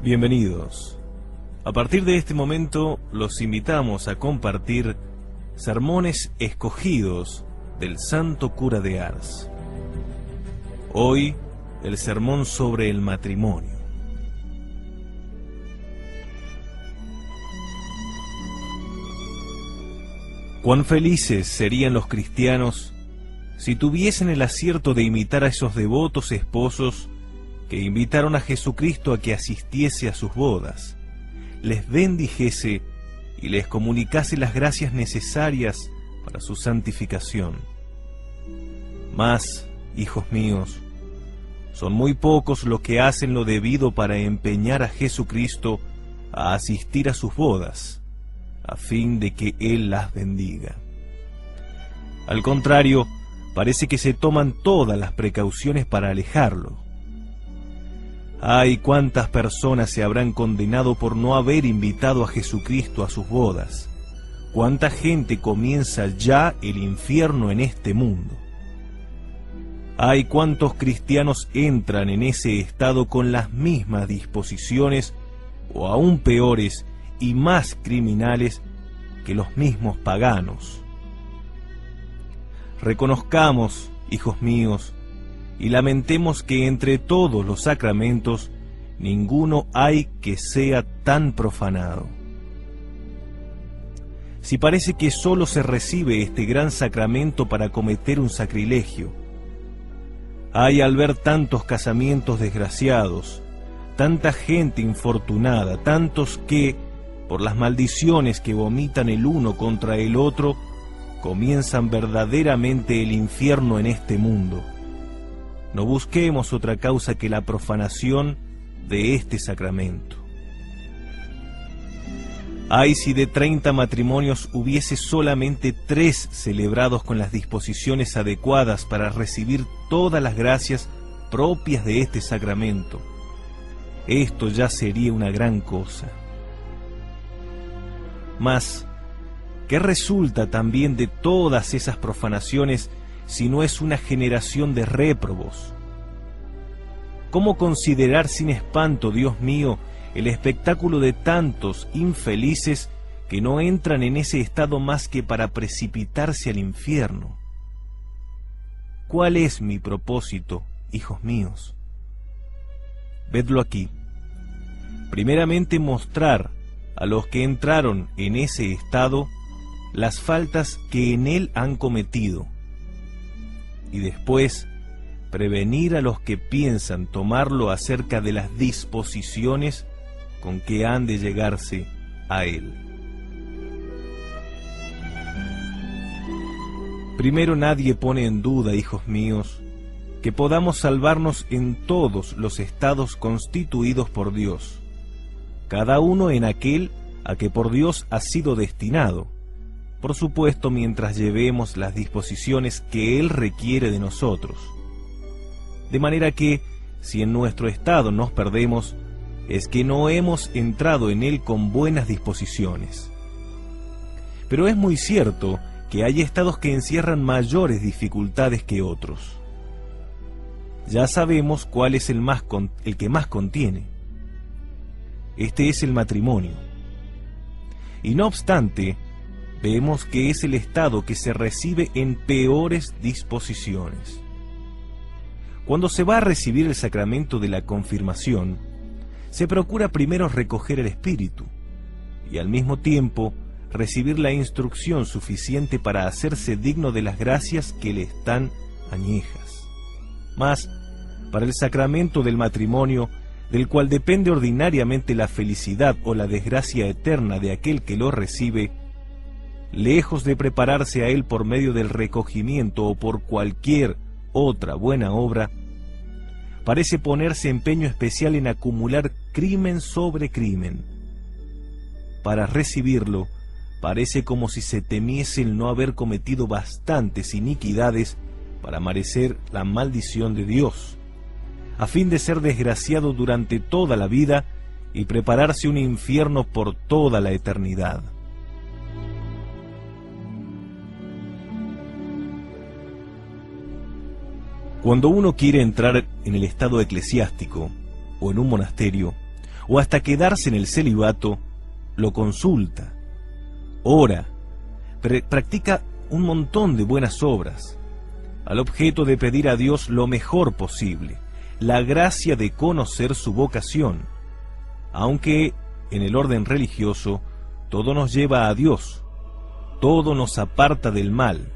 Bienvenidos. A partir de este momento los invitamos a compartir sermones escogidos del Santo Cura de Ars. Hoy, el sermón sobre el matrimonio. Cuán felices serían los cristianos si tuviesen el acierto de imitar a esos devotos esposos que invitaron a Jesucristo a que asistiese a sus bodas, les bendijese y les comunicase las gracias necesarias para su santificación. Mas, hijos míos, son muy pocos los que hacen lo debido para empeñar a Jesucristo a asistir a sus bodas, a fin de que Él las bendiga. Al contrario, parece que se toman todas las precauciones para alejarlo. ¡Ay, cuántas personas se habrán condenado por no haber invitado a Jesucristo a sus bodas! ¡Cuánta gente comienza ya el infierno en este mundo! ¡Ay, cuántos cristianos entran en ese estado con las mismas disposiciones, o aún peores y más criminales que los mismos paganos! Reconozcamos, hijos míos, y lamentemos que entre todos los sacramentos ninguno hay que sea tan profanado. Si parece que sólo se recibe este gran sacramento para cometer un sacrilegio, hay al ver tantos casamientos desgraciados, tanta gente infortunada, tantos que, por las maldiciones que vomitan el uno contra el otro, comienzan verdaderamente el infierno en este mundo. No busquemos otra causa que la profanación de este sacramento. Ay, si de 30 matrimonios hubiese solamente 3 celebrados con las disposiciones adecuadas para recibir todas las gracias propias de este sacramento. Esto ya sería una gran cosa. Mas, ¿qué resulta también de todas esas profanaciones si no es una generación de réprobos? ¿Cómo considerar sin espanto, Dios mío, el espectáculo de tantos infelices que no entran en ese estado más que para precipitarse al infierno? ¿Cuál es mi propósito, hijos míos? Vedlo aquí. Primeramente, mostrar a los que entraron en ese estado las faltas que en él han cometido, y después prevenir a los que piensan tomarlo acerca de las disposiciones con que han de llegarse a él. Primero, nadie pone en duda, hijos míos, que podamos salvarnos en todos los estados constituidos por Dios, cada uno en aquel a que por Dios ha sido destinado, por supuesto mientras llevemos las disposiciones que Él requiere de nosotros. De manera que, si en nuestro estado nos perdemos, es que no hemos entrado en Él con buenas disposiciones. Pero es muy cierto que hay estados que encierran mayores dificultades que otros. Ya sabemos cuál es el que más contiene. Este es el matrimonio. Y no obstante, vemos que es el estado que se recibe en peores disposiciones. Cuando se va a recibir el sacramento de la confirmación, se procura primero recoger el espíritu y al mismo tiempo recibir la instrucción suficiente para hacerse digno de las gracias que le están añejas. Mas, para el sacramento del matrimonio, del cual depende ordinariamente la felicidad o la desgracia eterna de aquel que lo recibe, lejos de prepararse a él por medio del recogimiento o por cualquier otra buena obra, parece ponerse empeño especial en acumular crimen sobre crimen. Para recibirlo, parece como si se temiese el no haber cometido bastantes iniquidades para merecer la maldición de Dios, a fin de ser desgraciado durante toda la vida y prepararse un infierno por toda la eternidad. Cuando uno quiere entrar en el estado eclesiástico o en un monasterio, o hasta quedarse en el celibato, lo consulta, ora, practica un montón de buenas obras, al objeto de pedir a Dios lo mejor posible, la gracia de conocer su vocación, aunque en el orden religioso todo nos lleva a Dios, todo nos aparta del mal.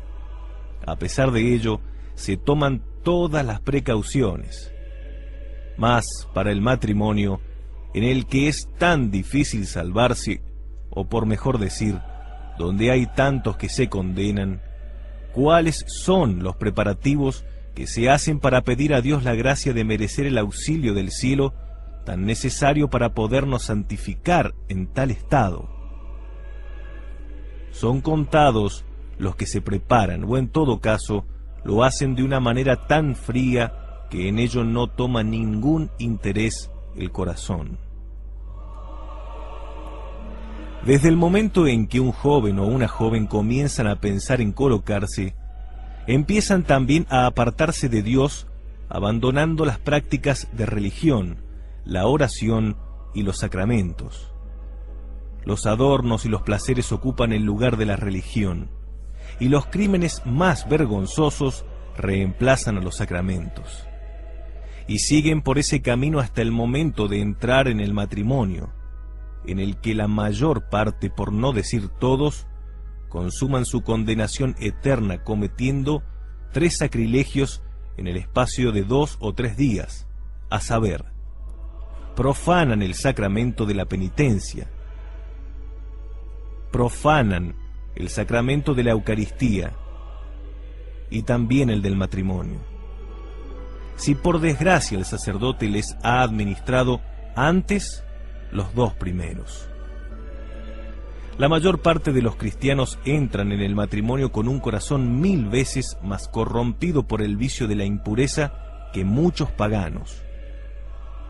A pesar de ello, se toman todas las precauciones. Mas para el matrimonio, en el que es tan difícil salvarse, o por mejor decir, donde hay tantos que se condenan, ¿cuáles son los preparativos que se hacen para pedir a Dios la gracia de merecer el auxilio del cielo, tan necesario para podernos santificar en tal estado? Son contados los que se preparan, o en todo caso, lo hacen de una manera tan fría que en ello no toma ningún interés el corazón. Desde el momento en que un joven o una joven comienzan a pensar en colocarse, empiezan también a apartarse de Dios, abandonando las prácticas de religión, la oración y los sacramentos. Los adornos y los placeres ocupan el lugar de la religión, y los crímenes más vergonzosos reemplazan a los sacramentos. Y siguen por ese camino hasta el momento de entrar en el matrimonio, en el que la mayor parte, por no decir todos, consuman su condenación eterna cometiendo 3 sacrilegios en el espacio de 2 o 3 días, a saber, profanan el sacramento de la penitencia, profanan el sacramento de la Eucaristía y también el del matrimonio. Si por desgracia el sacerdote les ha administrado antes los 2 primeros. La mayor parte de los cristianos entran en el matrimonio con un corazón 1000 veces más corrompido por el vicio de la impureza que muchos paganos,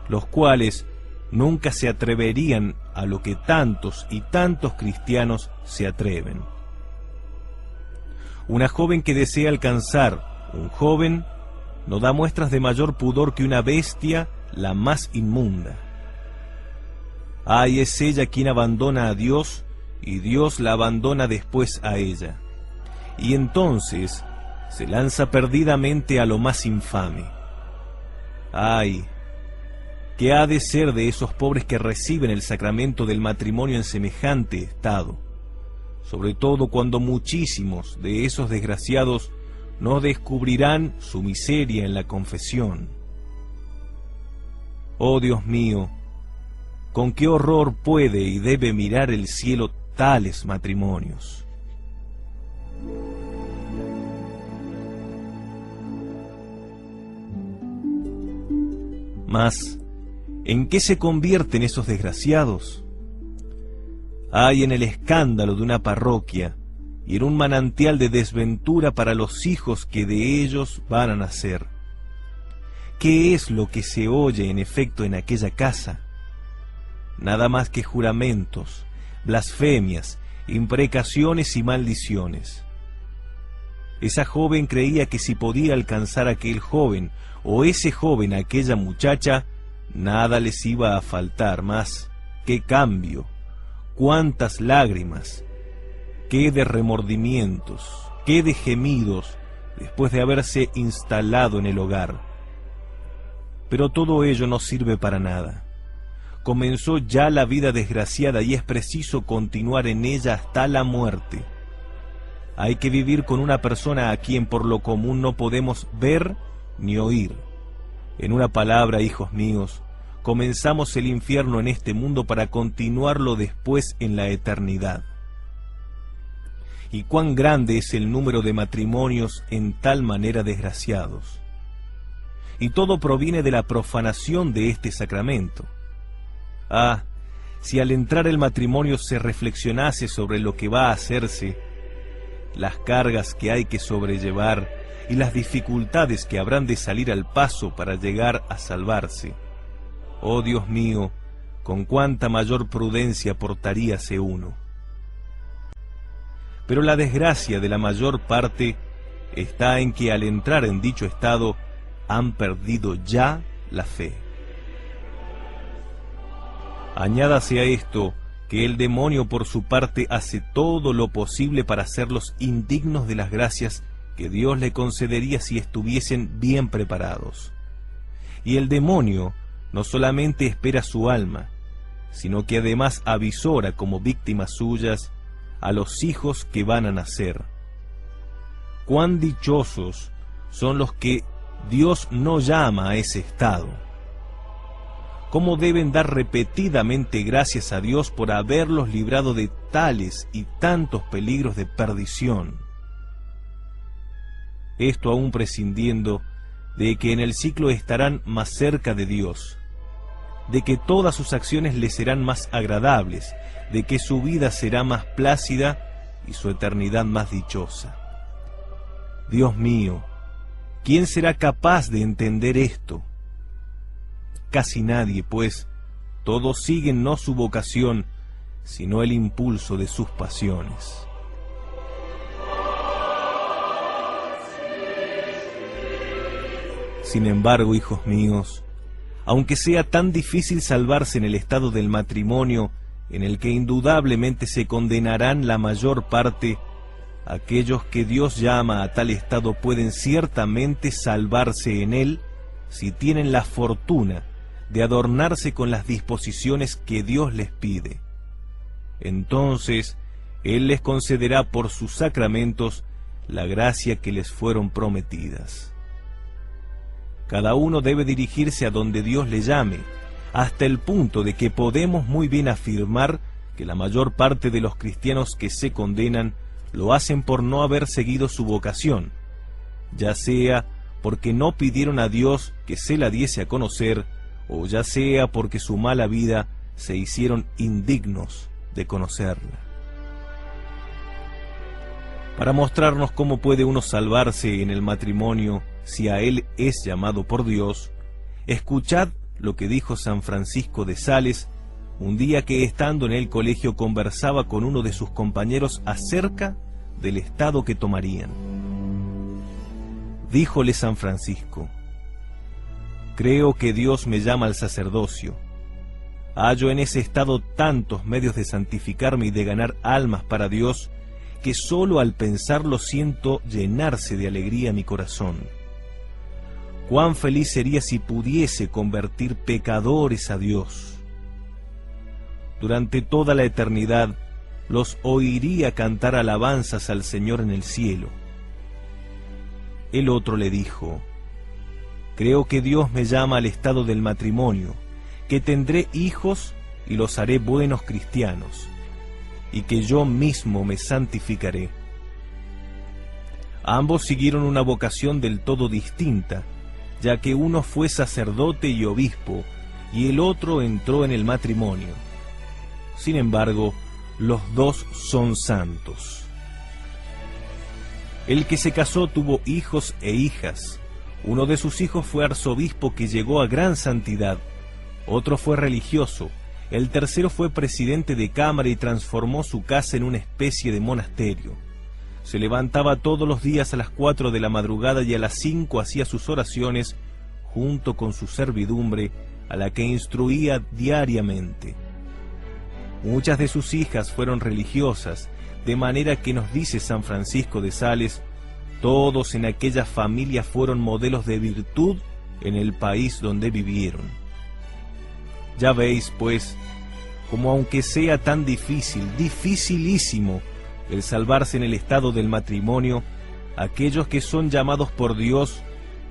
los cuales nunca se atreverían a lo que tantos y tantos cristianos se atreven. Una joven que desea alcanzar un joven no da muestras de mayor pudor que una bestia la más inmunda. Ay, es ella quien abandona a Dios, y Dios la abandona después a ella, y entonces se lanza perdidamente a lo más infame. Ay, ¿qué ha de ser de esos pobres que reciben el sacramento del matrimonio en semejante estado? Sobre todo cuando muchísimos de esos desgraciados no descubrirán su miseria en la confesión. Oh Dios mío, ¿con qué horror puede y debe mirar el cielo tales matrimonios? Mas, ¿en qué se convierten esos desgraciados? Hay en el escándalo de una parroquia y en un manantial de desventura para los hijos que de ellos van a nacer. ¿Qué es lo que se oye en efecto en aquella casa? Nada más que juramentos, blasfemias, imprecaciones y maldiciones. Esa joven creía que si podía alcanzar a aquel joven, o ese joven a aquella muchacha, nada les iba a faltar más. ¡Qué cambio! ¡Cuántas lágrimas! ¡Qué de remordimientos! ¡Qué de gemidos después de haberse instalado en el hogar! Pero todo ello no sirve para nada. Comenzó ya la vida desgraciada y es preciso continuar en ella hasta la muerte. Hay que vivir con una persona a quien por lo común no podemos ver ni oír. En una palabra, hijos míos, comenzamos el infierno en este mundo para continuarlo después en la eternidad. Y cuán grande es el número de matrimonios en tal manera desgraciados. Y todo proviene de la profanación de este sacramento. Ah, si al entrar el matrimonio se reflexionase sobre lo que va a hacerse, las cargas que hay que sobrellevar y las dificultades que habrán de salir al paso para llegar a salvarse. Oh Dios mío, con cuánta mayor prudencia portaríase uno. Pero la desgracia de la mayor parte está en que al entrar en dicho estado han perdido ya la fe. Añádase a esto que el demonio por su parte hace todo lo posible para hacerlos indignos de las gracias que Dios le concedería si estuviesen bien preparados. Y el demonio no solamente espera su alma, sino que además avisora como víctimas suyas a los hijos que van a nacer. Cuán dichosos son los que Dios no llama a ese estado. Cómo deben dar repetidamente gracias a Dios por haberlos librado de tales y tantos peligros de perdición. Esto aún prescindiendo de que en el ciclo estarán más cerca de Dios, de que todas sus acciones les serán más agradables, de que su vida será más plácida y su eternidad más dichosa. Dios mío, ¿quién será capaz de entender esto? Casi nadie, pues todos siguen no su vocación, sino el impulso de sus pasiones. Sin embargo, hijos míos, aunque sea tan difícil salvarse en el estado del matrimonio, en el que indudablemente se condenarán la mayor parte, aquellos que Dios llama a tal estado pueden ciertamente salvarse en él si tienen la fortuna de adornarse con las disposiciones que Dios les pide. Entonces, Él les concederá por sus sacramentos la gracia que les fueron prometidas. Cada uno debe dirigirse a donde Dios le llame, hasta el punto de que podemos muy bien afirmar que la mayor parte de los cristianos que se condenan lo hacen por no haber seguido su vocación, ya sea porque no pidieron a Dios que se la diese a conocer, o ya sea porque su mala vida se hicieron indignos de conocerla. Para mostrarnos cómo puede uno salvarse en el matrimonio si a él es llamado por Dios, escuchad lo que dijo San Francisco de Sales un día que estando en el colegio conversaba con uno de sus compañeros acerca del estado que tomarían. Díjole San Francisco: creo que Dios me llama al sacerdocio. Hallo en ese estado tantos medios de santificarme y de ganar almas para Dios, que sólo al pensarlo siento llenarse de alegría mi corazón. Cuán feliz sería si pudiese convertir pecadores a Dios. Durante toda la eternidad los oiría cantar alabanzas al Señor en el cielo. El otro le dijo: creo que Dios me llama al estado del matrimonio, que tendré hijos y los haré buenos cristianos, y que yo mismo me santificaré. Ambos siguieron una vocación del todo distinta, ya que uno fue sacerdote y obispo, y el otro entró en el matrimonio. Sin embargo, los dos son santos. El que se casó tuvo hijos e hijas. Uno de sus hijos fue arzobispo que llegó a gran santidad, otro fue religioso, el tercero fue presidente de cámara y transformó su casa en una especie de monasterio. Se levantaba todos los días a las 4 de la madrugada y a las 5 hacía sus oraciones junto con su servidumbre, a la que instruía diariamente. Muchas de sus hijas fueron religiosas, de manera que nos dice San Francisco de Sales: todos en aquella familia fueron modelos de virtud en el país donde vivieron. Ya veis, pues, como aunque sea tan difícil, dificilísimo, el salvarse en el estado del matrimonio, aquellos que son llamados por Dios,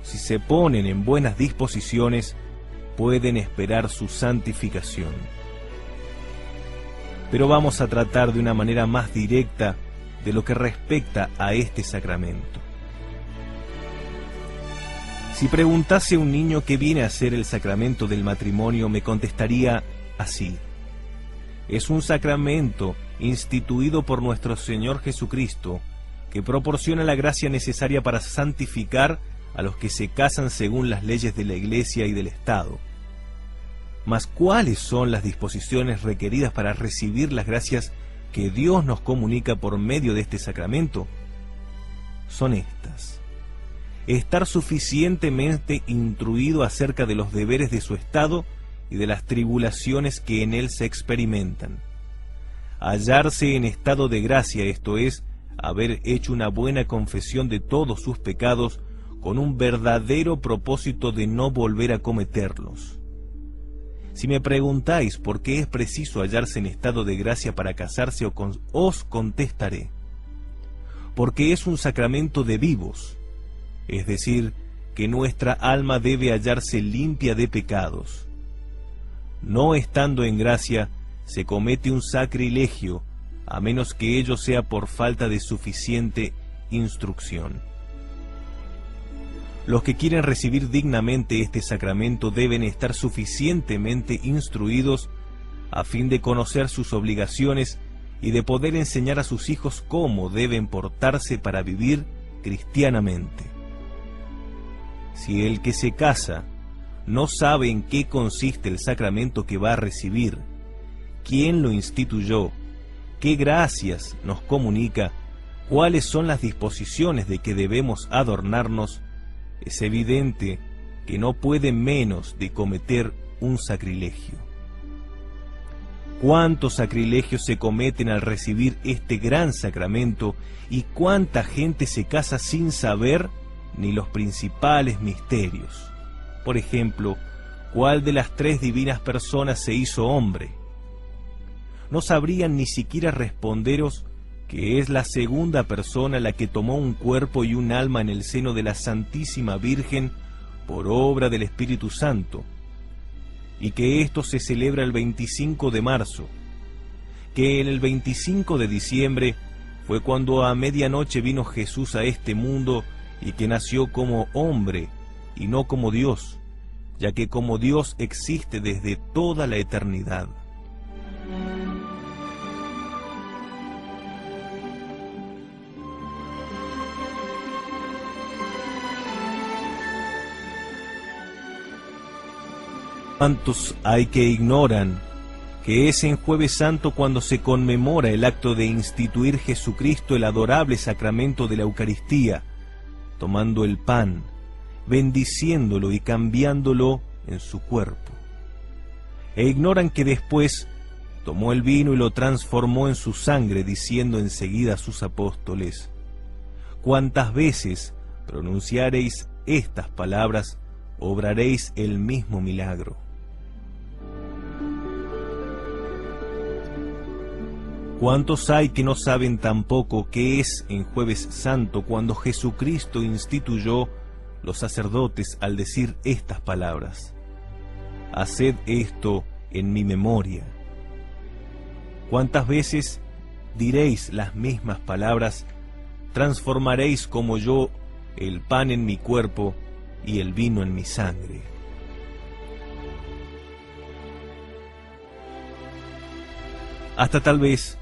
si se ponen en buenas disposiciones, pueden esperar su santificación. Pero vamos a tratar de una manera más directa de lo que respecta a este sacramento. Si preguntase a un niño qué viene a ser el sacramento del matrimonio, me contestaría así: es un sacramento instituido por nuestro Señor Jesucristo, que proporciona la gracia necesaria para santificar a los que se casan según las leyes de la Iglesia y del Estado. Mas, ¿cuáles son las disposiciones requeridas para recibir las gracias que Dios nos comunica por medio de este sacramento? Son estas: estar suficientemente instruido acerca de los deberes de su estado y de las tribulaciones que en él se experimentan. Hallarse en estado de gracia, esto es, haber hecho una buena confesión de todos sus pecados, con un verdadero propósito de no volver a cometerlos. Si me preguntáis por qué es preciso hallarse en estado de gracia para casarse, os contestaré: porque es un sacramento de vivos, es decir, que nuestra alma debe hallarse limpia de pecados. No estando en gracia, se comete un sacrilegio, a menos que ello sea por falta de suficiente instrucción. Los que quieren recibir dignamente este sacramento deben estar suficientemente instruidos a fin de conocer sus obligaciones y de poder enseñar a sus hijos cómo deben portarse para vivir cristianamente. Si el que se casa no sabe en qué consiste el sacramento que va a recibir, quién lo instituyó, qué gracias nos comunica, cuáles son las disposiciones de que debemos adornarnos, es evidente que no puede menos de cometer un sacrilegio. ¿Cuántos sacrilegios se cometen al recibir este gran sacramento y cuánta gente se casa sin saber ni los principales misterios? Por ejemplo, ¿cuál de las tres divinas personas se hizo hombre? No sabrían ni siquiera responderos que es la segunda persona la que tomó un cuerpo y un alma en el seno de la Santísima Virgen por obra del Espíritu Santo, y que esto se celebra el 25 de marzo, que en el 25 de diciembre fue cuando a medianoche vino Jesús a este mundo y que nació como hombre y no como Dios, ya que como Dios existe desde toda la eternidad. ¿Cuántos hay que ignoran que es en Jueves Santo cuando se conmemora el acto de instituir Jesucristo el adorable sacramento de la Eucaristía, tomando el pan, bendiciéndolo y cambiándolo en su cuerpo? E ignoran que después tomó el vino y lo transformó en su sangre, diciendo enseguida a sus apóstoles: cuantas veces pronunciareis estas palabras, obraréis el mismo milagro. ¿Cuántos hay que no saben tampoco qué es en Jueves Santo cuando Jesucristo instituyó los sacerdotes al decir estas palabras: haced esto en mi memoria? ¿Cuántas veces diréis las mismas palabras: transformaréis como yo el pan en mi cuerpo y el vino en mi sangre? Hasta tal vez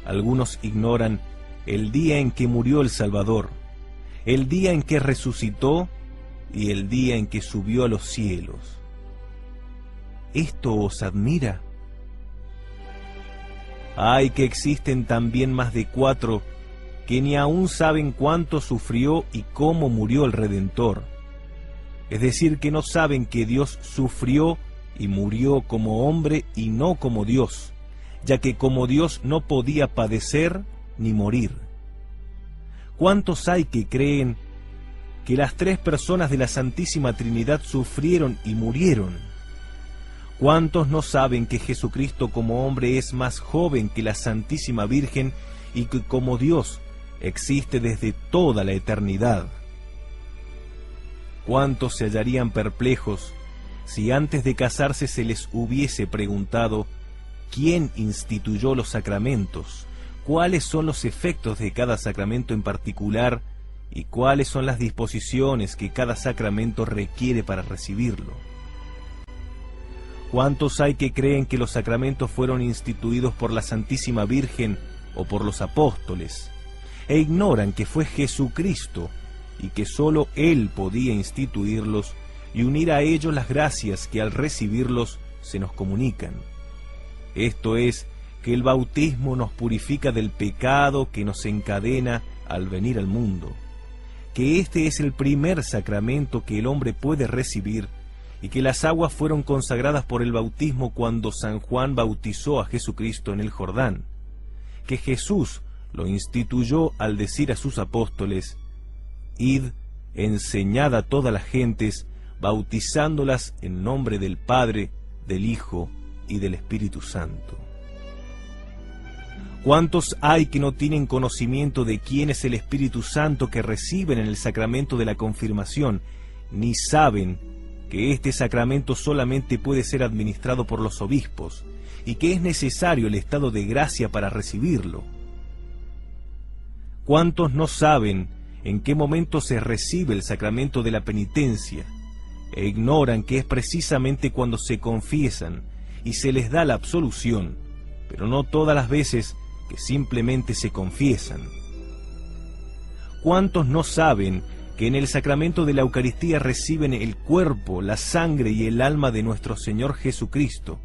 algunos ignoran el día en que murió el Salvador, el día en que resucitó y el día en que subió a los cielos. ¿Esto os admira? Ay, que existen también más de 4 que ni aún saben cuánto sufrió y cómo murió el Redentor. Es decir, que no saben que Dios sufrió y murió como hombre y no como Dios, ya que como Dios no podía padecer ni morir. ¿Cuántos hay que creen que las 3 personas de la Santísima Trinidad sufrieron y murieron? ¿Cuántos no saben que Jesucristo como hombre es más joven que la Santísima Virgen y que como Dios existe desde toda la eternidad? ¿Cuántos se hallarían perplejos si antes de casarse se les hubiese preguntado quién instituyó los sacramentos, cuáles son los efectos de cada sacramento en particular y cuáles son las disposiciones que cada sacramento requiere para recibirlo? ¿Cuántos hay que creen que los sacramentos fueron instituidos por la Santísima Virgen o por los apóstoles, e ignoran que fue Jesucristo y que sólo Él podía instituirlos y unir a ellos las gracias que al recibirlos se nos comunican? Esto es, que el bautismo nos purifica del pecado que nos encadena al venir al mundo, que este es el primer sacramento que el hombre puede recibir y que las aguas fueron consagradas por el bautismo cuando San Juan bautizó a Jesucristo en el Jordán, que Jesús lo instituyó al decir a sus apóstoles: «Id, enseñad a todas las gentes, bautizándolas en nombre del Padre, del Hijo y del Espíritu Santo». ¿Cuántos hay que no tienen conocimiento de quién es el Espíritu Santo que reciben en el sacramento de la confirmación, ni saben que este sacramento solamente puede ser administrado por los obispos y que es necesario el estado de gracia para recibirlo? ¿Cuántos no saben en qué momento se recibe el sacramento de la penitencia e ignoran que es precisamente cuando se confiesan y se les da la absolución, pero no todas las veces que simplemente se confiesan? ¿Cuántos no saben que en el sacramento de la Eucaristía reciben el cuerpo, la sangre y el alma de nuestro Señor Jesucristo,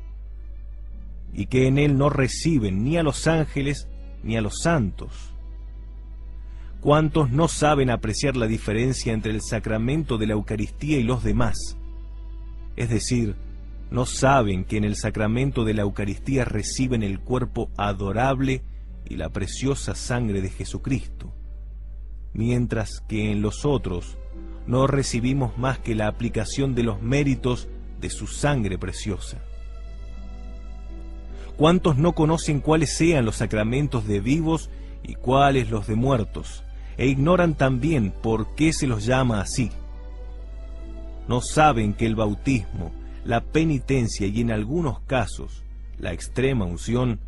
y que en él no reciben ni a los ángeles ni a los santos? ¿Cuántos no saben apreciar la diferencia entre el sacramento de la Eucaristía y los demás? Es decir, no saben que en el sacramento de la Eucaristía reciben el cuerpo adorable y la preciosa sangre de Jesucristo, mientras que en los otros no recibimos más que la aplicación de los méritos de su sangre preciosa. ¿Cuántos no conocen cuáles sean los sacramentos de vivos y cuáles los de muertos, e ignoran también por qué se los llama así? No saben que el bautismo, la penitencia y en algunos casos la extrema unción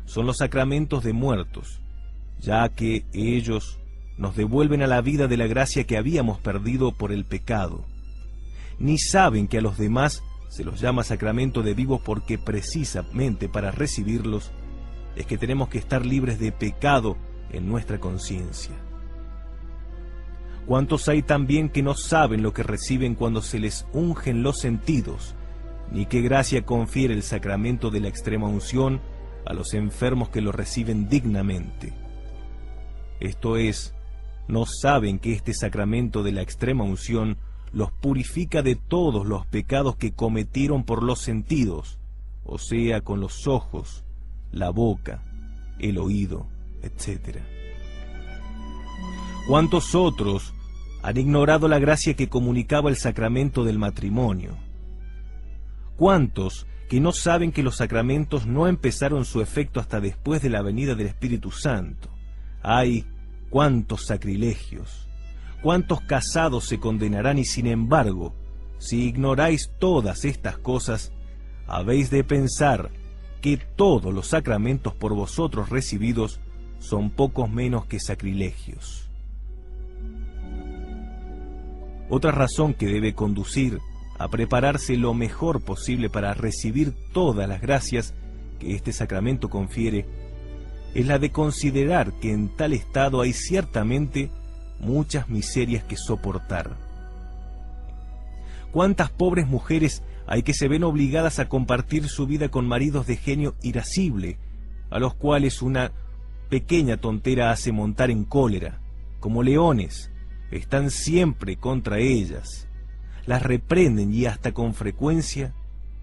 son los sacramentos de muertos, ya que ellos nos devuelven a la vida de la gracia que habíamos perdido por el pecado. Ni saben que a los demás se los llama sacramento de vivos porque precisamente para recibirlos es que tenemos que estar libres de pecado en nuestra conciencia. ¿Cuántos hay también que no saben lo que reciben cuando se les ungen los sentidos, ni qué gracia confiere el sacramento de la extrema unción a los enfermos que lo reciben dignamente? Esto es, no saben que este sacramento de la extrema unción los purifica de todos los pecados que cometieron por los sentidos, o sea, con los ojos, la boca, el oído, etc. ¿Cuántos otros han ignorado la gracia que comunicaba el sacramento del matrimonio? ¿Cuántos que no saben que los sacramentos no empezaron su efecto hasta después de la venida del Espíritu Santo? ¡Ay, cuántos sacrilegios! ¿Cuántos casados se condenarán? Y sin embargo, si ignoráis todas estas cosas, habéis de pensar que todos los sacramentos por vosotros recibidos son pocos menos que sacrilegios. Otra razón que debe conducir a prepararse lo mejor posible para recibir todas las gracias que este sacramento confiere es la de considerar que en tal estado hay ciertamente muchas miserias que soportar. ¿Cuántas pobres mujeres hay que se ven obligadas a compartir su vida con maridos de genio irascible, a los cuales una pequeña tontera hace montar en cólera? Como leones, están siempre contra ellas, las reprenden y hasta con frecuencia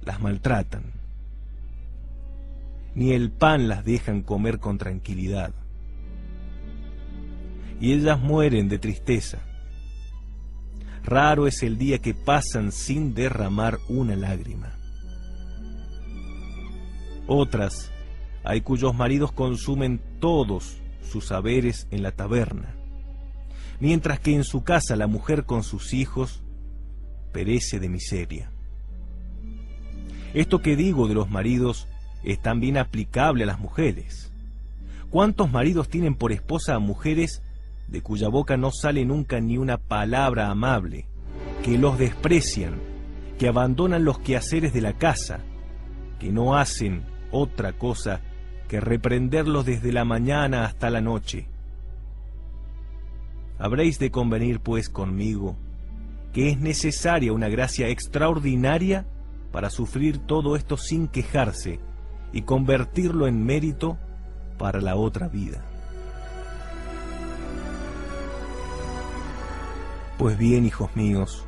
las maltratan. Ni el pan las dejan comer con tranquilidad. Y ellas mueren de tristeza. Raro es el día que pasan sin derramar una lágrima. Otras hay cuyos maridos consumen todos sus haberes en la taberna, mientras que en su casa la mujer con sus hijos perece de miseria. Esto que digo de los maridos es también aplicable a las mujeres. ¿Cuántos maridos tienen por esposa a mujeres de cuya boca no sale nunca ni una palabra amable, que los desprecian, que abandonan los quehaceres de la casa, que no hacen otra cosa que reprenderlos desde la mañana hasta la noche? Habréis de convenir, pues, conmigo, que es necesaria una gracia extraordinaria para sufrir todo esto sin quejarse y convertirlo en mérito para la otra vida. Pues bien, hijos míos,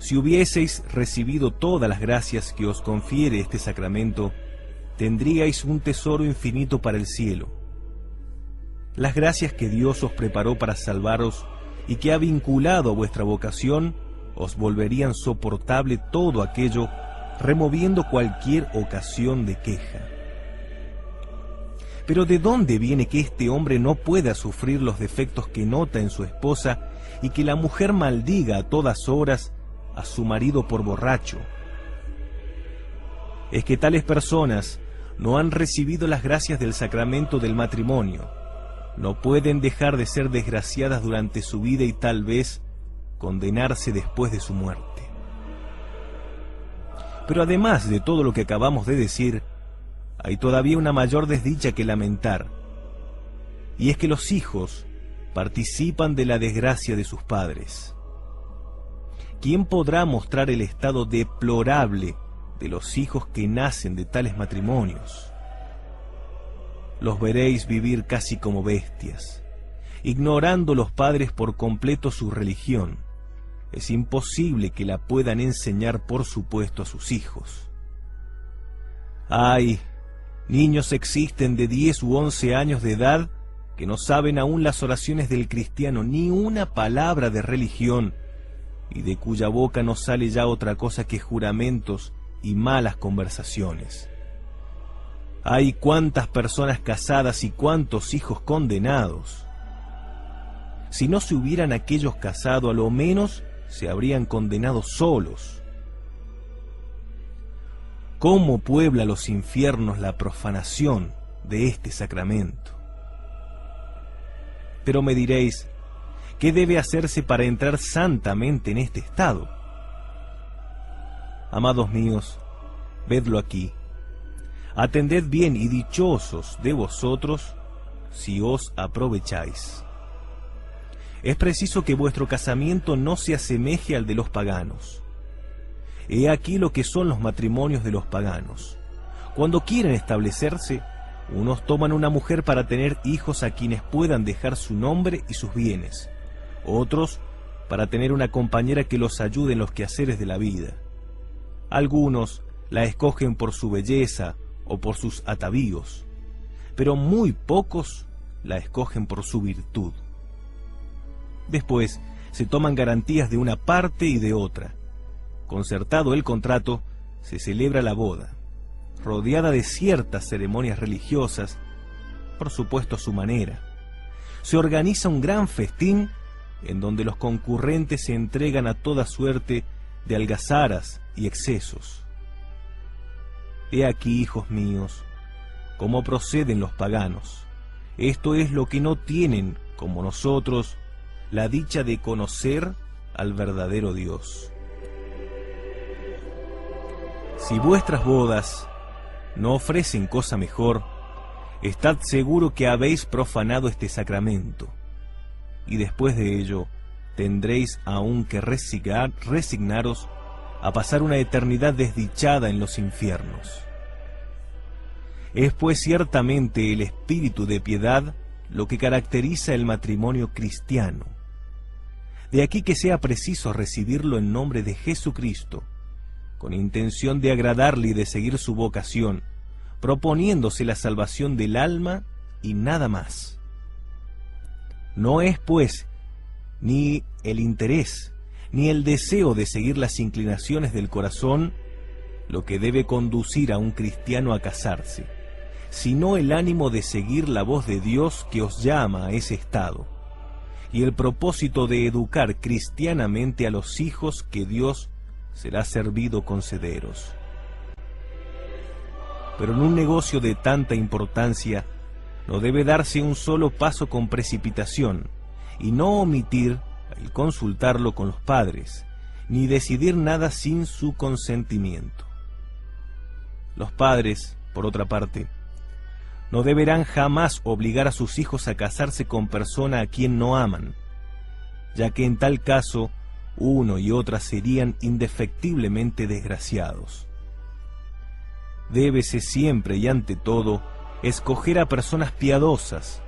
Si hubieseis recibido todas las gracias que os confiere este sacramento, tendríais un tesoro infinito para el cielo. Las gracias que Dios os preparó para salvaros y que ha vinculado a vuestra vocación, os volverían soportable todo aquello, removiendo cualquier ocasión de queja. Pero ¿de dónde viene que este hombre no pueda sufrir los defectos que nota en su esposa y que la mujer maldiga a todas horas a su marido por borracho? Es que tales personas no han recibido las gracias del sacramento del matrimonio, no pueden dejar de ser desgraciadas durante su vida y tal vez condenarse después de su muerte. Pero además de todo lo que acabamos de decir, hay todavía una mayor desdicha que lamentar, y es que los hijos participan de la desgracia de sus padres. ¿Quién podrá mostrar el estado deplorable de los hijos que nacen de tales matrimonios? Los veréis vivir casi como bestias, ignorando los padres por completo su religión. Es imposible que la puedan enseñar, por supuesto, a sus hijos. ¡Ay! Niños existen de 10 u 11 años de edad que no saben aún las oraciones del cristiano, ni una palabra de religión, y de cuya boca no sale ya otra cosa que juramentos y malas conversaciones. ¡Ay, cuántas personas casadas y cuántos hijos condenados! Si no se hubieran aquellos casado, a lo menos se habrían condenado solos. ¿Cómo puebla los infiernos la profanación de este sacramento? Pero me diréis, ¿qué debe hacerse para entrar santamente en este estado? Amados míos, vedlo aquí. Atended bien y dichosos de vosotros si os aprovecháis. Es preciso que vuestro casamiento no se asemeje al de los paganos. He aquí lo que son los matrimonios de los paganos. Cuando quieren establecerse, unos toman una mujer para tener hijos a quienes puedan dejar su nombre y sus bienes, otros para tener una compañera que los ayude en los quehaceres de la vida. Algunos la escogen por su belleza o por sus atavíos, pero muy pocos la escogen por su virtud. Después se toman garantías de una parte y de otra. Concertado el contrato, se celebra la boda, rodeada de ciertas ceremonias religiosas, por supuesto a su manera. Se organiza un gran festín en donde los concurrentes se entregan a toda suerte de algazaras y excesos. He aquí, hijos míos, cómo proceden los paganos. Esto es lo que no tienen, como nosotros, la dicha de conocer al verdadero Dios. Si vuestras bodas no ofrecen cosa mejor, estad seguro que habéis profanado este sacramento, y después de ello tendréis aún que resignaros a pasar una eternidad desdichada en los infiernos. Es pues ciertamente el espíritu de piedad lo que caracteriza el matrimonio cristiano. De aquí que sea preciso recibirlo en nombre de Jesucristo, con intención de agradarle y de seguir su vocación, proponiéndose la salvación del alma y nada más. No es, pues, ni el interés, ni el deseo de seguir las inclinaciones del corazón lo que debe conducir a un cristiano a casarse, sino el ánimo de seguir la voz de Dios que os llama a ese estado, y el propósito de educar cristianamente a los hijos que Dios será servido concederos. Pero en un negocio de tanta importancia no debe darse un solo paso con precipitación, y no omitir el consultarlo con los padres, ni decidir nada sin su consentimiento. Los padres, por otra parte, no deberán jamás obligar a sus hijos a casarse con persona a quien no aman, ya que en tal caso uno y otra serían indefectiblemente desgraciados. Débese siempre y ante todo escoger a personas piadosas.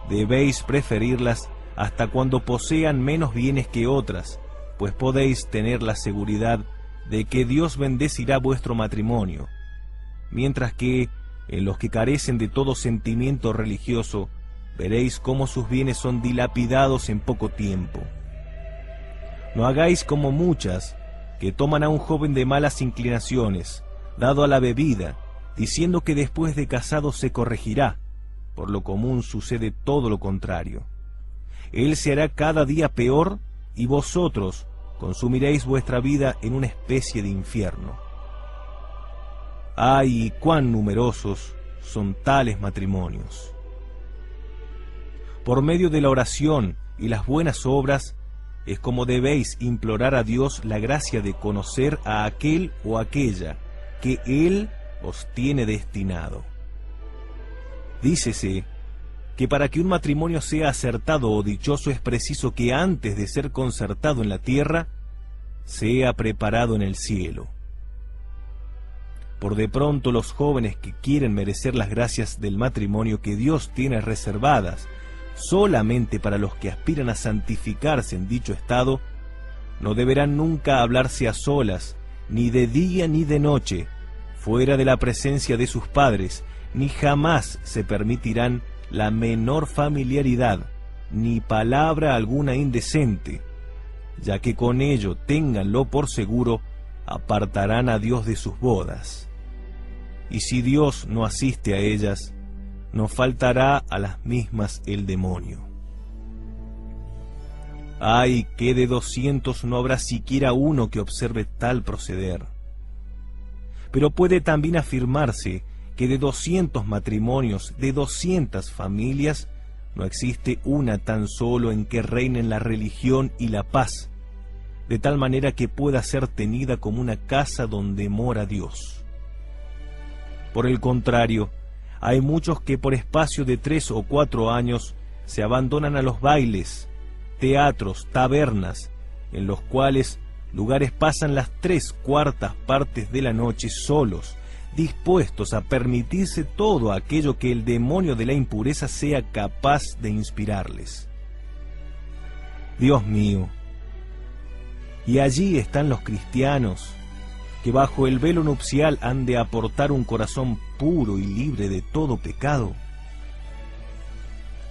Debéis preferirlas hasta cuando posean menos bienes que otras, pues podéis tener la seguridad de que Dios bendecirá vuestro matrimonio, mientras que en los que carecen de todo sentimiento religioso, veréis cómo sus bienes son dilapidados en poco tiempo. No hagáis como muchas, que toman a un joven de malas inclinaciones, dado a la bebida, diciendo que después de casado se corregirá. Por lo común sucede todo lo contrario. Él se hará cada día peor, y vosotros consumiréis vuestra vida en una especie de infierno. ¡Ay, cuán numerosos son tales matrimonios! Por medio de la oración y las buenas obras, es como debéis implorar a Dios la gracia de conocer a aquel o aquella que Él os tiene destinado. Dícese que para que un matrimonio sea acertado o dichoso es preciso que antes de ser concertado en la tierra, sea preparado en el cielo. Por de pronto los jóvenes que quieren merecer las gracias del matrimonio que Dios tiene reservadas solamente para los que aspiran a santificarse en dicho estado, no deberán nunca hablarse a solas, ni de día ni de noche, fuera de la presencia de sus padres, ni jamás se permitirán la menor familiaridad, ni palabra alguna indecente, ya que con ello, ténganlo por seguro, apartarán a Dios de sus bodas. Y si Dios no asiste a ellas, no faltará a las mismas el demonio. ¡Ay, que de 200 no habrá siquiera uno que observe tal proceder! Pero puede también afirmarse que de 200 matrimonios, de 200 familias, no existe una tan solo en que reinen la religión y la paz, de tal manera que pueda ser tenida como una casa donde mora Dios. Por el contrario, hay muchos que por espacio de 3 o 4 años se abandonan a los bailes, teatros, tabernas, en los cuales lugares pasan las 3/4 partes de la noche solos, dispuestos a permitirse todo aquello que el demonio de la impureza sea capaz de inspirarles. Dios mío, y allí están los cristianos, que bajo el velo nupcial han de aportar un corazón puro y libre de todo pecado.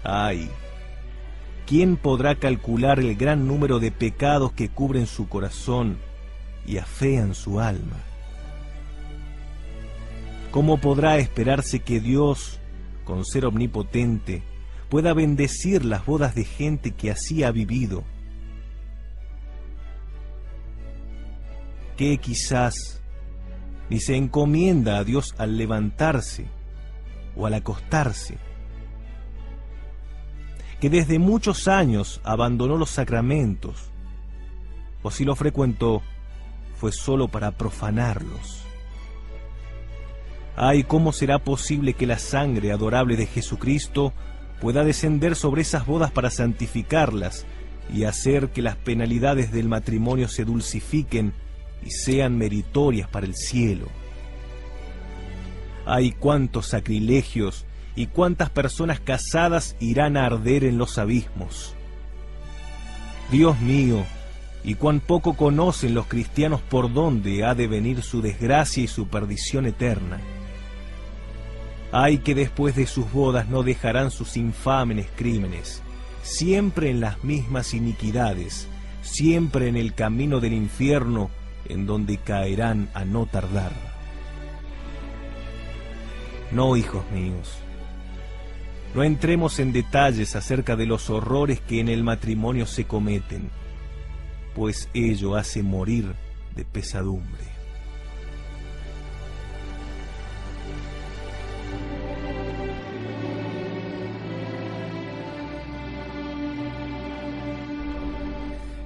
¡Ay! ¿Quién podrá calcular el gran número de pecados que cubren su corazón y afean su alma? ¿Cómo podrá esperarse que Dios, con ser omnipotente, pueda bendecir las bodas de gente que así ha vivido? Que quizás ni se encomienda a Dios al levantarse o al acostarse, que desde muchos años abandonó los sacramentos, o si lo frecuentó, fue solo para profanarlos. ¡Ay, cómo será posible que la sangre adorable de Jesucristo pueda descender sobre esas bodas para santificarlas y hacer que las penalidades del matrimonio se dulcifiquen y sean meritorias para el cielo! ¡Ay, cuántos sacrilegios y cuántas personas casadas irán a arder en los abismos! Dios mío, y cuán poco conocen los cristianos por dónde ha de venir su desgracia y su perdición eterna. ¡Ay, que después de sus bodas no dejarán sus infames crímenes, siempre en las mismas iniquidades, siempre en el camino del infierno, en donde caerán a no tardar! No, hijos míos, no entremos en detalles acerca de los horrores que en el matrimonio se cometen, pues ello hace morir de pesadumbre.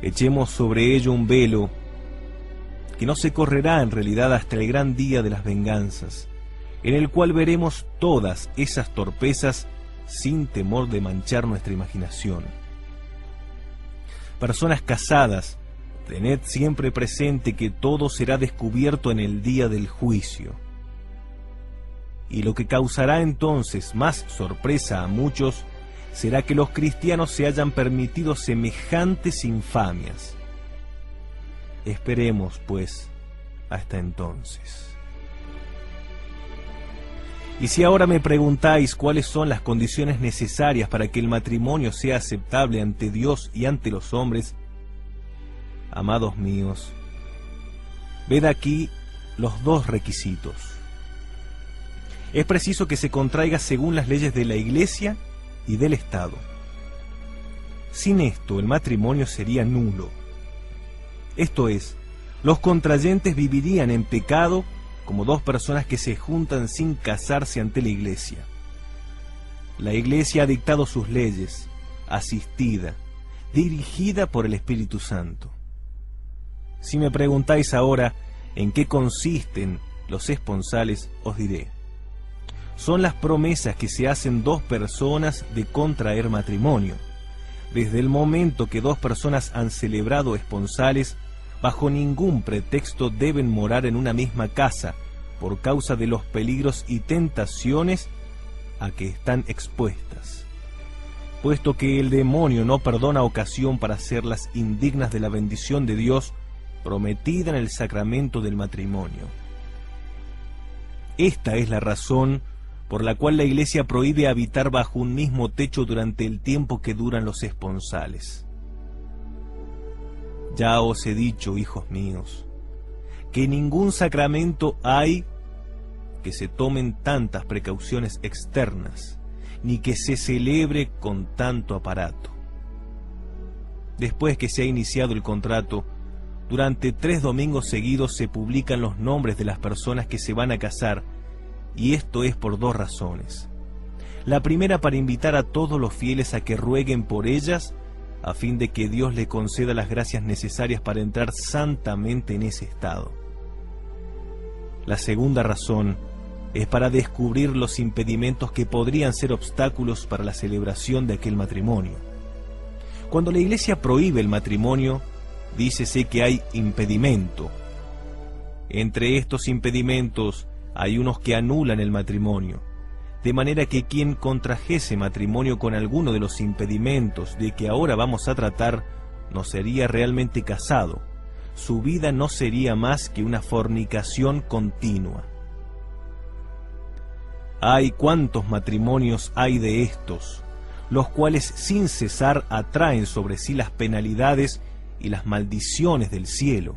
Echemos sobre ello un velo que no se correrá en realidad hasta el gran día de las venganzas, en el cual veremos todas esas torpezas sin temor de manchar nuestra imaginación. Personas casadas, tened siempre presente que todo será descubierto en el día del juicio. Y lo que causará entonces más sorpresa a muchos será que los cristianos se hayan permitido semejantes infamias. Esperemos, pues, hasta entonces. Y si ahora me preguntáis cuáles son las condiciones necesarias para que el matrimonio sea aceptable ante Dios y ante los hombres, amados míos, ved aquí los dos requisitos. Es preciso que se contraiga según las leyes de la Iglesia y del Estado. Sin esto, el matrimonio sería nulo. Esto es, los contrayentes vivirían en pecado como dos personas que se juntan sin casarse ante la Iglesia. La Iglesia ha dictado sus leyes, asistida, dirigida por el Espíritu Santo. Si me preguntáis ahora en qué consisten los esponsales, os diré. Son las promesas que se hacen dos personas de contraer matrimonio. Desde el momento que dos personas han celebrado esponsales, bajo ningún pretexto deben morar en una misma casa, por causa de los peligros y tentaciones a que están expuestas, puesto que el demonio no perdona ocasión para hacerlas indignas de la bendición de Dios prometida en el sacramento del matrimonio. Esta es la razón por la cual la Iglesia prohíbe habitar bajo un mismo techo durante el tiempo que duran los esponsales. Ya os he dicho, hijos míos, que ningún sacramento hay que se tomen tantas precauciones externas, ni que se celebre con tanto aparato. Después que se ha iniciado el contrato, durante 3 domingos seguidos se publican los nombres de las personas que se van a casar, y esto es por 2 razones. La primera, para invitar a todos los fieles a que rueguen por ellas, a fin de que Dios le conceda las gracias necesarias para entrar santamente en ese estado. La segunda razón es para descubrir los impedimentos que podrían ser obstáculos para la celebración de aquel matrimonio. Cuando la Iglesia prohíbe el matrimonio, dícese que hay impedimento. Entre estos impedimentos hay unos que anulan el matrimonio, de manera que quien contrajese matrimonio con alguno de los impedimentos de que ahora vamos a tratar, no sería realmente casado. Su vida no sería más que una fornicación continua. ¡Ay, cuántos matrimonios hay de estos, los cuales sin cesar atraen sobre sí las penalidades y las maldiciones del cielo!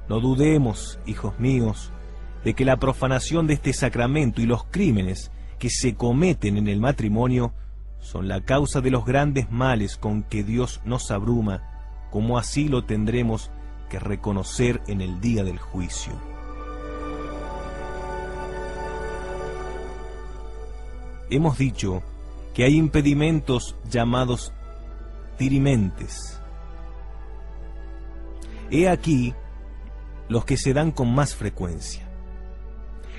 No dudemos, hijos míos, de que la profanación de este sacramento y los crímenes que se cometen en el matrimonio son la causa de los grandes males con que Dios nos abruma, como así lo tendremos que reconocer en el día del juicio. Hemos dicho que hay impedimentos llamados dirimentes. He aquí los que se dan con más frecuencia.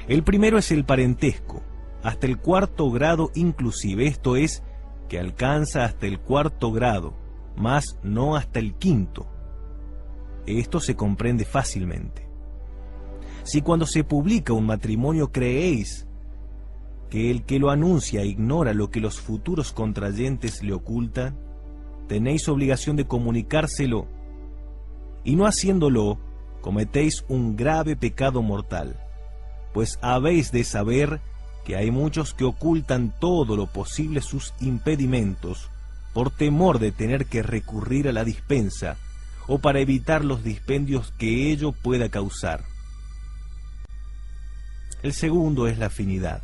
El primero es el parentesco, hasta el 4º grado inclusive, esto es, que alcanza hasta el 4º grado, mas no hasta el 5º. Esto se comprende fácilmente. Si cuando se publica un matrimonio creéis que el que lo anuncia ignora lo que los futuros contrayentes le ocultan, tenéis obligación de comunicárselo, y no haciéndolo, cometéis un grave pecado mortal, pues habéis de saber que hay muchos que ocultan todo lo posible sus impedimentos, por temor de tener que recurrir a la dispensa, o para evitar los dispendios que ello pueda causar. El segundo es la afinidad,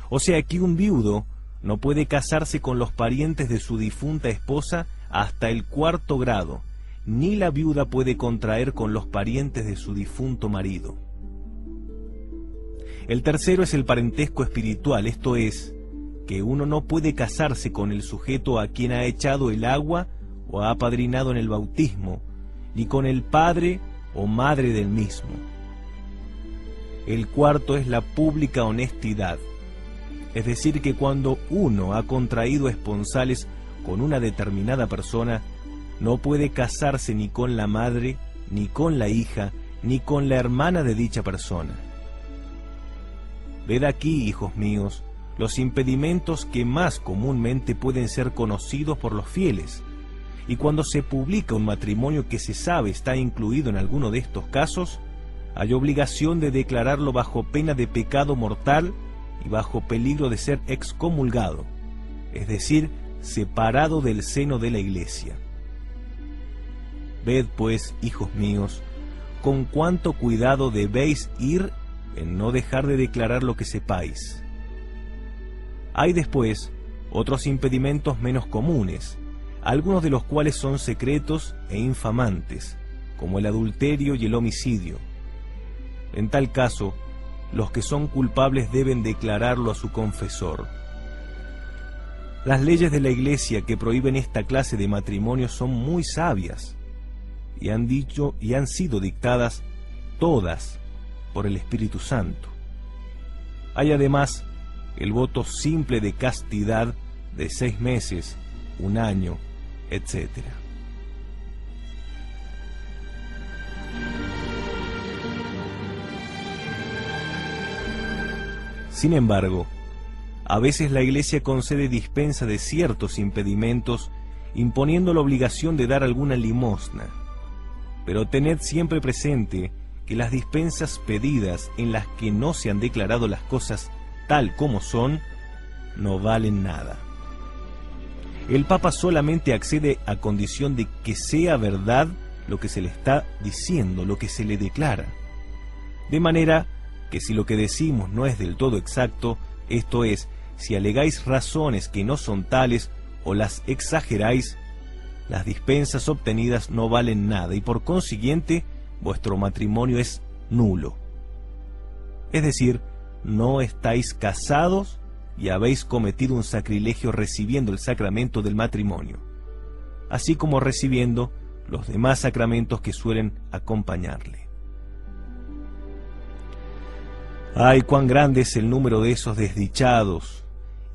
o sea que un viudo no puede casarse con los parientes de su difunta esposa hasta el 4º grado, ni la viuda puede contraer con los parientes de su difunto marido. El tercero es el parentesco espiritual, esto es, que uno no puede casarse con el sujeto a quien ha echado el agua o ha apadrinado en el bautismo, ni con el padre o madre del mismo. El cuarto es la pública honestidad, es decir, que cuando uno ha contraído esponsales con una determinada persona, no puede casarse ni con la madre, ni con la hija, ni con la hermana de dicha persona. Ved aquí, hijos míos, los impedimentos que más comúnmente pueden ser conocidos por los fieles, y cuando se publica un matrimonio que se sabe está incluido en alguno de estos casos, hay obligación de declararlo bajo pena de pecado mortal y bajo peligro de ser excomulgado, es decir, separado del seno de la Iglesia. Ved pues, hijos míos, con cuánto cuidado debéis ir en no dejar de declarar lo que sepáis. Hay después otros impedimentos menos comunes, algunos de los cuales son secretos e infamantes, como el adulterio y el homicidio. En tal caso, los que son culpables deben declararlo a su confesor. Las leyes de la Iglesia que prohíben esta clase de matrimonios son muy sabias, y han sido dictadas todas por el Espíritu Santo. Hay además el voto simple de castidad de 6 meses, 1 año, etc. Sin embargo, a veces la Iglesia concede dispensa de ciertos impedimentos, imponiendo la obligación de dar alguna limosna. Pero tened siempre presente que las dispensas pedidas en las que no se han declarado las cosas tal como son, no valen nada. El Papa solamente accede a condición de que sea verdad lo que se le está diciendo, lo que se le declara. De manera que si lo que decimos no es del todo exacto, esto es, si alegáis razones que no son tales o las exageráis, las dispensas obtenidas no valen nada y por consiguiente vuestro matrimonio es nulo. Es decir, no estáis casados y habéis cometido un sacrilegio recibiendo el sacramento del matrimonio, así como recibiendo los demás sacramentos que suelen acompañarle. ¡Ay, cuán grande es el número de esos desdichados!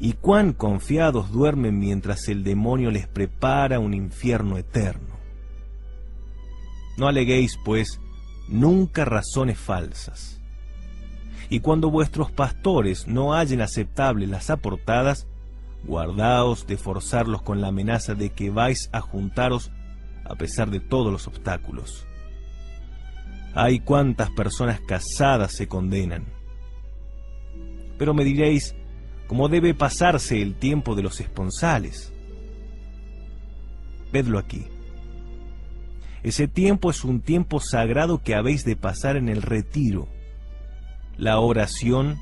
Y cuán confiados duermen mientras el demonio les prepara un infierno eterno. No aleguéis, pues, nunca razones falsas. Y cuando vuestros pastores no hallen aceptables las aportadas, guardaos de forzarlos con la amenaza de que vais a juntaros a pesar de todos los obstáculos. ¡Ay, cuántas personas casadas se condenan! Pero me diréis, ¿cómo debe pasarse el tiempo de los esponsales? Vedlo aquí. Ese tiempo es un tiempo sagrado que habéis de pasar en el retiro, la oración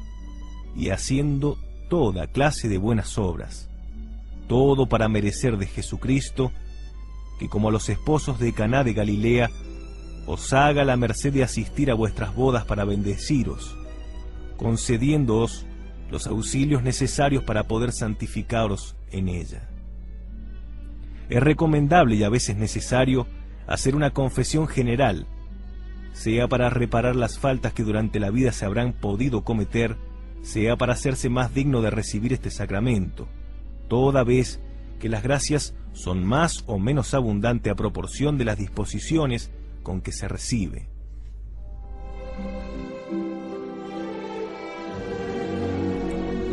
y haciendo toda clase de buenas obras, todo para merecer de Jesucristo, que como a los esposos de Caná de Galilea, os haga la merced de asistir a vuestras bodas para bendeciros, concediéndoos los auxilios necesarios para poder santificaros en ella. Es recomendable y a veces necesario hacer una confesión general, sea para reparar las faltas que durante la vida se habrán podido cometer, sea para hacerse más digno de recibir este sacramento, toda vez que las gracias son más o menos abundantes a proporción de las disposiciones con que se recibe.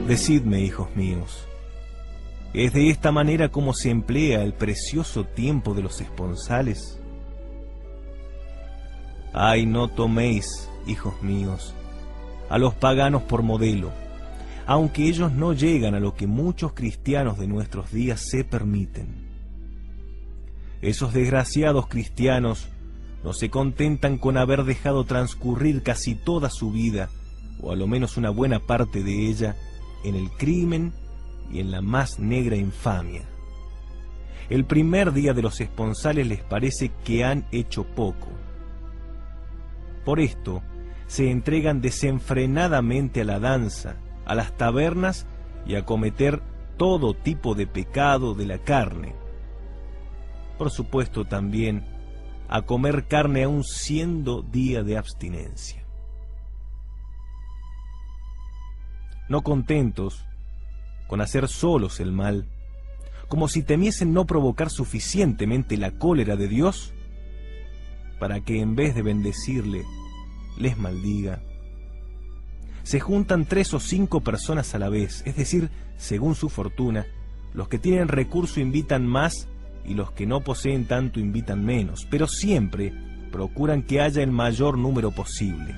Decidme, hijos míos, ¿es de esta manera como se emplea el precioso tiempo de los esponsales? Ay, no toméis, hijos míos, a los paganos por modelo, aunque ellos no llegan a lo que muchos cristianos de nuestros días se permiten. Esos desgraciados cristianos no se contentan con haber dejado transcurrir casi toda su vida, o a lo menos una buena parte de ella, en el crimen y en la más negra infamia. El primer día de los esponsales les parece que han hecho poco. Por esto, se entregan desenfrenadamente a la danza, a las tabernas y a cometer todo tipo de pecado de la carne. Por supuesto también a comer carne aun siendo día de abstinencia. No contentos con hacer solos el mal, como si temiesen no provocar suficientemente la cólera de Dios, para que en vez de bendecirle, les maldiga, se juntan 3 o 5 personas a la vez, es decir, según su fortuna, los que tienen recurso invitan más y los que no poseen tanto invitan menos, pero siempre procuran que haya el mayor número posible.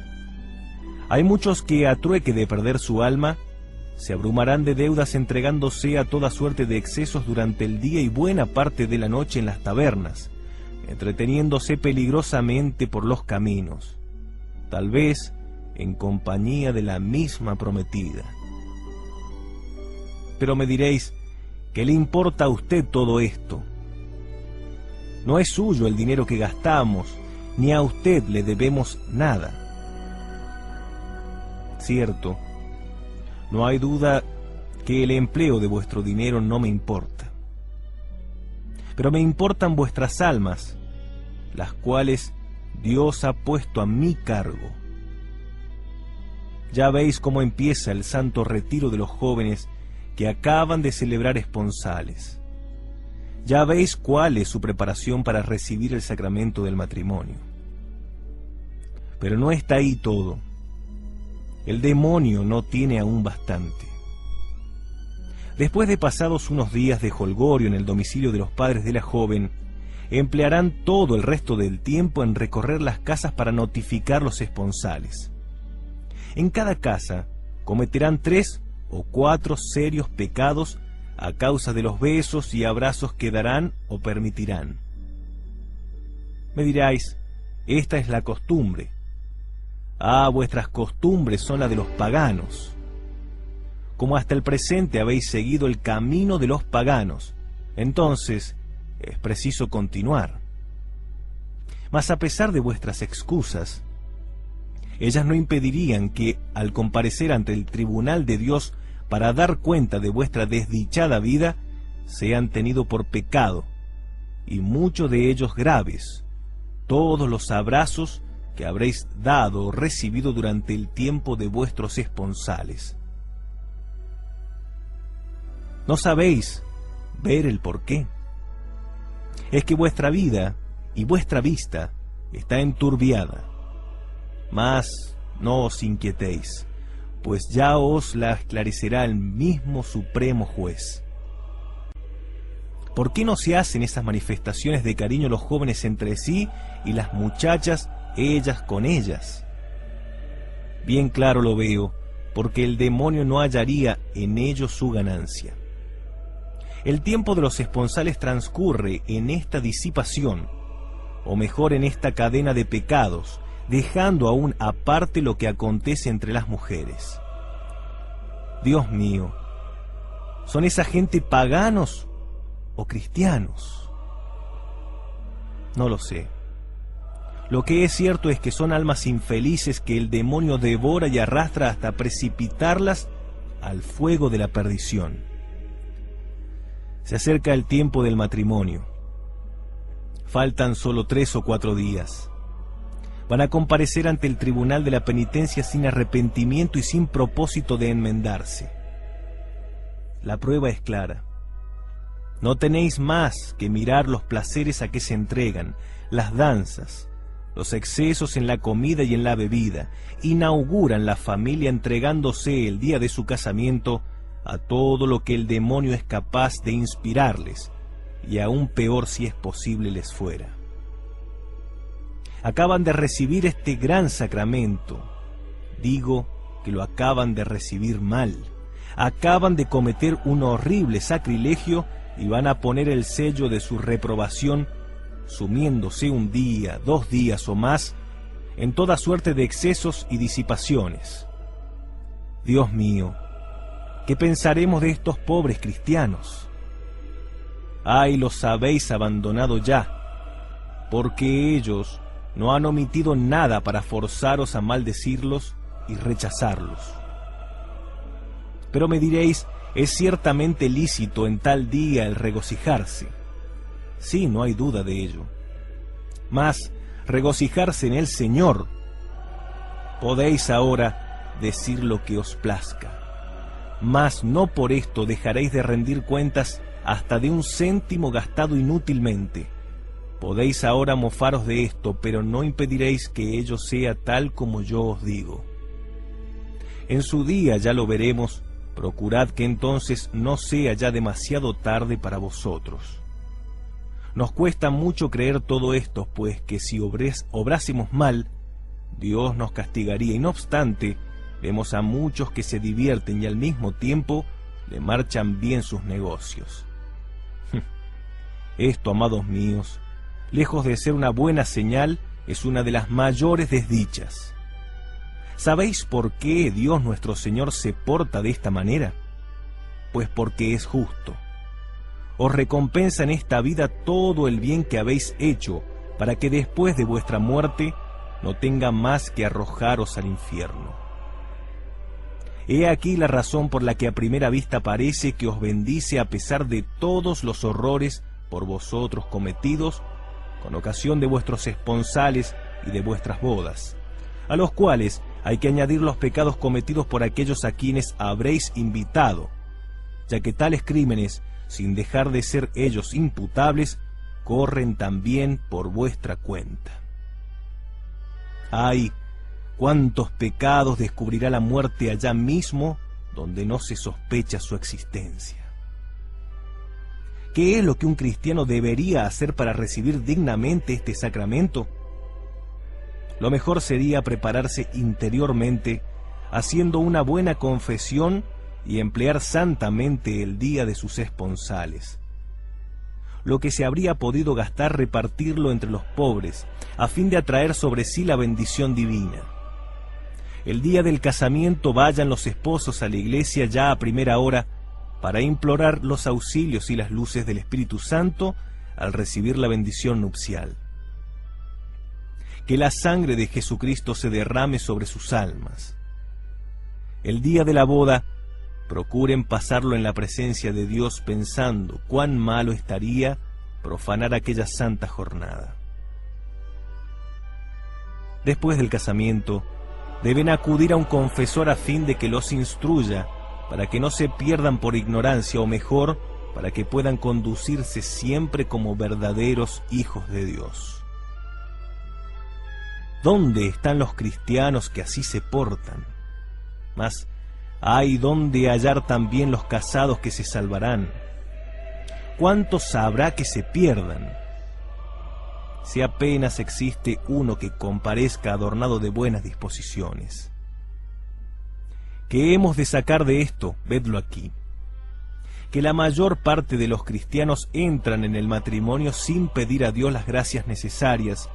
Hay muchos que, a trueque de perder su alma, se abrumarán de deudas entregándose a toda suerte de excesos durante el día y buena parte de la noche en las tabernas, entreteniéndose peligrosamente por los caminos, tal vez en compañía de la misma prometida. Pero me diréis, ¿qué le importa a usted todo esto? No es suyo el dinero que gastamos, ni a usted le debemos nada. Cierto, no hay duda que el empleo de vuestro dinero no me importa. Pero me importan vuestras almas, las cuales Dios ha puesto a mi cargo. Ya veis cómo empieza el santo retiro de los jóvenes que acaban de celebrar esponsales. Ya veis cuál es su preparación para recibir el sacramento del matrimonio. Pero no está ahí todo. El demonio no tiene aún bastante. Después de pasados unos días de jolgorio en el domicilio de los padres de la joven, emplearán todo el resto del tiempo en recorrer las casas para notificar los esponsales. En cada casa cometerán 3 o 4 serios pecados a causa de los besos y abrazos que darán o permitirán. Me diráis, esta es la costumbre. Ah, vuestras costumbres son las de los paganos. Como hasta el presente habéis seguido el camino de los paganos, entonces es preciso continuar. Mas a pesar de vuestras excusas, ellas no impedirían que, al comparecer ante el tribunal de Dios para dar cuenta de vuestra desdichada vida, sean tenidos por pecado, y muchos de ellos graves, todos los abrazos que habréis dado o recibido durante el tiempo de vuestros esponsales. ¿No sabéis ver el porqué? Es que vuestra vida y vuestra vista está enturbiada. Mas no os inquietéis, pues ya os la esclarecerá el mismo Supremo Juez. ¿Por qué no se hacen esas manifestaciones de cariño los jóvenes entre sí y las muchachas ellas con ellas? Bien claro lo veo, porque el demonio no hallaría en ello su ganancia. El tiempo de los esponsales transcurre en esta disipación, o mejor en esta cadena de pecados, dejando aún aparte lo que acontece entre las mujeres. Dios mío, ¿son esa gente paganos o cristianos? No lo sé. Lo que es cierto es que son almas infelices que el demonio devora y arrastra hasta precipitarlas al fuego de la perdición. Se acerca el tiempo del matrimonio. Faltan solo 3 o 4 días. Van a comparecer ante el tribunal de la penitencia sin arrepentimiento y sin propósito de enmendarse. La prueba es clara. No tenéis más que mirar los placeres a que se entregan, las danzas, los excesos en la comida y en la bebida. Inauguran la familia entregándose el día de su casamiento a todo lo que el demonio es capaz de inspirarles, y aún peor si es posible les fuera. Acaban de recibir este gran sacramento. Digo que lo acaban de recibir mal. Acaban de cometer un horrible sacrilegio y van a poner el sello de su reprobación, sumiéndose 1 día, 2 días o más, en toda suerte de excesos y disipaciones. Dios mío, ¿qué pensaremos de estos pobres cristianos? ¡Ay, los habéis abandonado ya! Porque ellos no han omitido nada para forzaros a maldecirlos y rechazarlos. Pero me diréis, es ciertamente lícito en tal día el regocijarse. Sí, no hay duda de ello. Mas regocijarse en el Señor. Podéis ahora decir lo que os plazca, mas no por esto dejaréis de rendir cuentas hasta de 1 céntimo gastado inútilmente. Podéis ahora mofaros de esto, pero no impediréis que ello sea tal como yo os digo. En su día ya lo veremos, procurad que entonces no sea ya demasiado tarde para vosotros. Nos cuesta mucho creer todo esto, pues que si obrásemos mal, Dios nos castigaría, y no obstante, vemos a muchos que se divierten y al mismo tiempo le marchan bien sus negocios. Esto, amados míos, lejos de ser una buena señal, es una de las mayores desdichas. ¿Sabéis por qué Dios nuestro Señor se porta de esta manera? Pues porque es justo. Os recompensa en esta vida todo el bien que habéis hecho, para que después de vuestra muerte no tenga más que arrojaros al infierno. He aquí la razón por la que a primera vista parece que os bendice a pesar de todos los horrores por vosotros cometidos con ocasión de vuestros esponsales y de vuestras bodas, a los cuales hay que añadir los pecados cometidos por aquellos a quienes habréis invitado, ya que tales crímenes, sin dejar de ser ellos imputables, corren también por vuestra cuenta. ¡Ay! Cuántos pecados descubrirá la muerte allá mismo, donde no se sospecha su existencia. ¿Qué es lo que un cristiano debería hacer para recibir dignamente este sacramento? Lo mejor sería prepararse interiormente, haciendo una buena confesión y emplear santamente el día de sus esponsales. Lo que se habría podido gastar, repartirlo entre los pobres, a fin de atraer sobre sí la bendición divina. El día del casamiento vayan los esposos a la iglesia ya a primera hora para implorar los auxilios y las luces del Espíritu Santo al recibir la bendición nupcial. Que la sangre de Jesucristo se derrame sobre sus almas. El día de la boda, procuren pasarlo en la presencia de Dios pensando cuán malo estaría profanar aquella santa jornada. Después del casamiento, deben acudir a un confesor a fin de que los instruya, para que no se pierdan por ignorancia, o mejor, para que puedan conducirse siempre como verdaderos hijos de Dios. ¿Dónde están los cristianos que así se portan? Mas, ¿hay dónde hallar también los casados que se salvarán? ¿Cuántos habrá que se pierdan? Si apenas existe uno que comparezca adornado de buenas disposiciones. ¿Qué hemos de sacar de esto? Vedlo aquí. Que la mayor parte de los cristianos entran en el matrimonio sin pedir a Dios las gracias necesarias,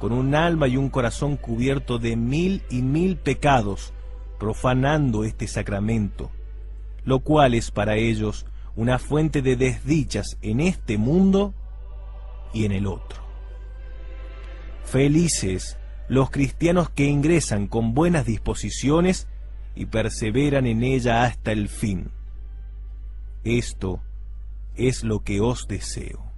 con un alma y un corazón cubierto de 1000 y 1000 pecados, profanando este sacramento, lo cual es para ellos una fuente de desdichas en este mundo y en el otro. Felices los cristianos que ingresan con buenas disposiciones y perseveran en ella hasta el fin. Esto es lo que os deseo.